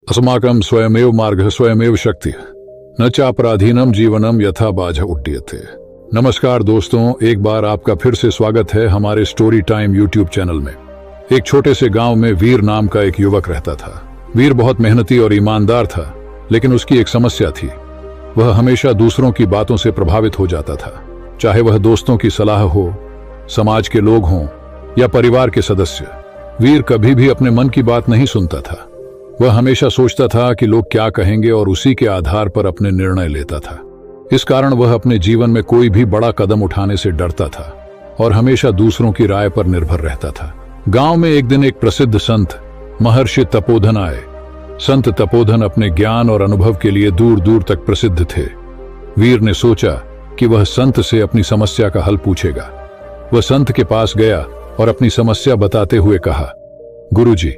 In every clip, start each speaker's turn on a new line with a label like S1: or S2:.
S1: अस्माकं स्वयमेव मार्गः स्वयमेव शक्ति न चापराधीनम जीवनम यथा बाझ उड्डीयते। नमस्कार दोस्तों, एक बार आपका फिर से स्वागत है हमारे स्टोरी टाइम यूट्यूब चैनल में। एक छोटे से गांव में वीर नाम का एक युवक रहता था। वीर बहुत मेहनती और ईमानदार था, लेकिन उसकी एक समस्या थी। वह हमेशा दूसरों की बातों से प्रभावित हो जाता था, चाहे वह दोस्तों की सलाह हो, समाज के लोग हों या परिवार के सदस्य। वीर कभी भी अपने मन की बात नहीं सुनता था। वह हमेशा सोचता था कि लोग क्या कहेंगे और उसी के आधार पर अपने निर्णय लेता था। इस कारण वह अपने जीवन में कोई भी बड़ा कदम उठाने से डरता था और हमेशा दूसरों की राय पर निर्भर रहता था। गांव में एक दिन एक प्रसिद्ध संत महर्षि तपोधन आए। संत तपोधन अपने ज्ञान और अनुभव के लिए दूर दूर तक प्रसिद्ध थे। वीर ने सोचा कि वह संत से अपनी समस्या का हल पूछेगा। वह संत के पास गया और अपनी समस्या बताते हुए कहा, गुरुजी,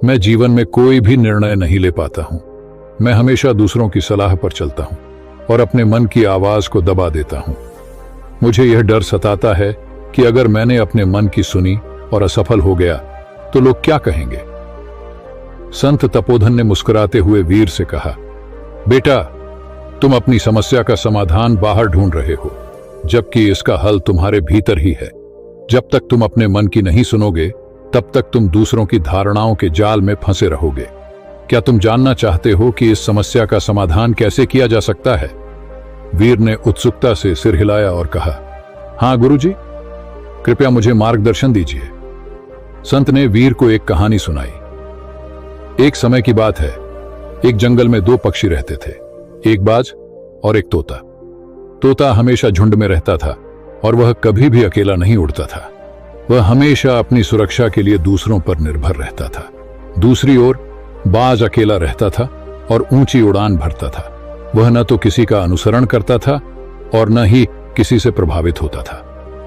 S1: मैं जीवन में कोई भी निर्णय नहीं ले पाता हूं। मैं हमेशा दूसरों की सलाह पर चलता हूं और अपने मन की आवाज को दबा देता हूं। मुझे यह डर सताता है कि अगर मैंने अपने मन की सुनी और असफल हो गया तो लोग क्या कहेंगे। संत तपोधन ने मुस्कुराते हुए वीर से कहा, बेटा, तुम अपनी समस्या का समाधान बाहर ढूंढ रहे हो, जबकि इसका हल तुम्हारे भीतर ही है। जब तक तुम अपने मन की नहीं सुनोगे, तब तक तुम दूसरों की धारणाओं के जाल में फंसे रहोगे। क्या तुम जानना चाहते हो कि इस समस्या का समाधान कैसे किया जा सकता है? वीर ने उत्सुकता से सिर हिलाया और कहा, हाँ गुरुजी, कृपया मुझे मार्गदर्शन दीजिए। संत ने वीर को एक कहानी सुनाई। एक समय की बात है, एक जंगल में दो पक्षी रहते थे, एक बाज और एक तोता। तोता हमेशा झुंड में रहता था और वह कभी भी अकेला नहीं उड़ता था। वह हमेशा अपनी सुरक्षा के लिए दूसरों पर निर्भर रहता था। दूसरी ओर बाज अकेला रहता था और ऊंची उड़ान भरता था। वह न तो किसी का अनुसरण करता था और न ही किसी से प्रभावित होता था।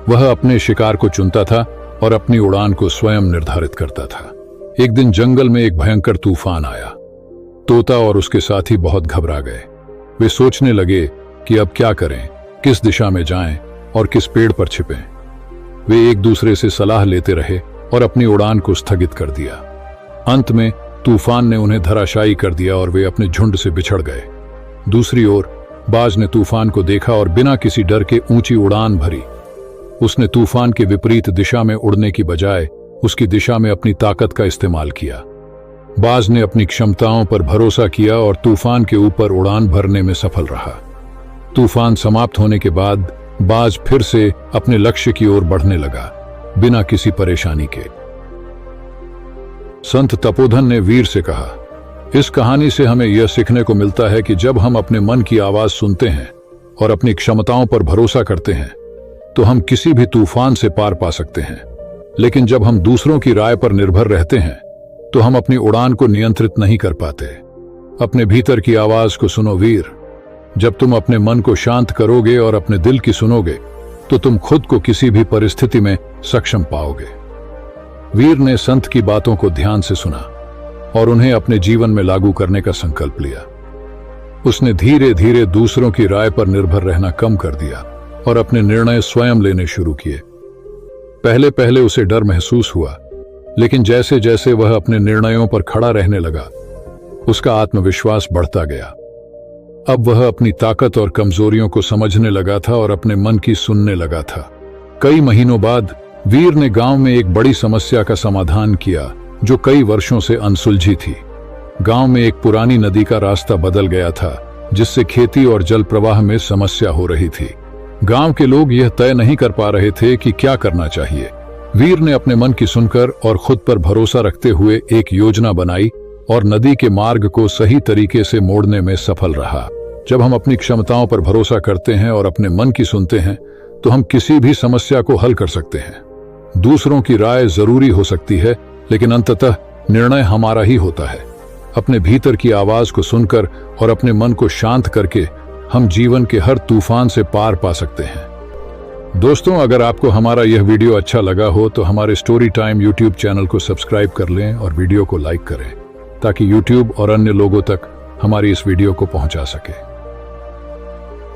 S1: वह अपने शिकार को चुनता था और अपनी उड़ान को स्वयं निर्धारित करता था। एक दिन जंगल में एक भयंकर तूफान आया। तोता और उसके साथी बहुत घबरा गए। वे सोचने लगे कि अब क्या करें, किस दिशा में जाएं और किस पेड़ पर छिपें। वे एक दूसरे से सलाह लेते रहे और अपनी उड़ान को स्थगित कर दिया। अंत में तूफान ने उन्हें धराशायी कर दिया और वे अपने झुंड से बिछड़ गए। दूसरी ओर बाज ने तूफान को देखा और बिना किसी डर के ऊंची उड़ान भरी। उसने तूफान के विपरीत दिशा में उड़ने की बजाय उसकी दिशा में अपनी ताकत का इस्तेमाल किया। बाज ने अपनी क्षमताओं पर भरोसा किया और तूफान के ऊपर उड़ान भरने में सफल रहा। तूफान समाप्त होने के बाद बाज फिर से अपने लक्ष्य की ओर बढ़ने लगा, बिना किसी परेशानी के। संत तपोधन ने वीर से कहा, इस कहानी से हमें यह सीखने को मिलता है कि जब हम अपने मन की आवाज सुनते हैं और अपनी क्षमताओं पर भरोसा करते हैं तो हम किसी भी तूफान से पार पा सकते हैं। लेकिन जब हम दूसरों की राय पर निर्भर रहते हैं तो हम अपनी उड़ान को नियंत्रित नहीं कर पाते। अपने भीतर की आवाज को सुनो वीर। जब तुम अपने मन को शांत करोगे और अपने दिल की सुनोगे तो तुम खुद को किसी भी परिस्थिति में सक्षम पाओगे। वीर ने संत की बातों को ध्यान से सुना और उन्हें अपने जीवन में लागू करने का संकल्प लिया। उसने धीरे धीरे दूसरों की राय पर निर्भर रहना कम कर दिया और अपने निर्णय स्वयं लेने शुरू किए। पहले पहले उसे डर महसूस हुआ, लेकिन जैसे जैसे वह अपने निर्णयों पर खड़ा रहने लगा, उसका आत्मविश्वास बढ़ता गया। अब वह अपनी ताकत और कमजोरियों को समझने लगा था और अपने मन की सुनने लगा था। कई महीनों बाद वीर ने गांव में एक बड़ी समस्या का समाधान किया जो कई वर्षों से अनसुलझी थी। गांव में एक पुरानी नदी का रास्ता बदल गया था, जिससे खेती और जल प्रवाह में समस्या हो रही थी। गांव के लोग यह तय नहीं कर पा रहे थे कि क्या करना चाहिए। वीर ने अपने मन की सुनकर और खुद पर भरोसा रखते हुए एक योजना बनाई और नदी के मार्ग को सही तरीके से मोड़ने में सफल रहा। जब हम अपनी क्षमताओं पर भरोसा करते हैं और अपने मन की सुनते हैं तो हम किसी भी समस्या को हल कर सकते हैं। दूसरों की राय जरूरी हो सकती है, लेकिन अंततः निर्णय हमारा ही होता है। अपने भीतर की आवाज को सुनकर और अपने मन को शांत करके हम जीवन के हर तूफान से पार पा सकते हैं। दोस्तों, अगर आपको हमारा यह वीडियो अच्छा लगा हो तो हमारे स्टोरी टाइम यूट्यूब चैनल को सब्सक्राइब कर लें और वीडियो को लाइक करें, ताकि यूट्यूब और अन्य लोगों तक हमारी इस वीडियो को पहुंचा सके।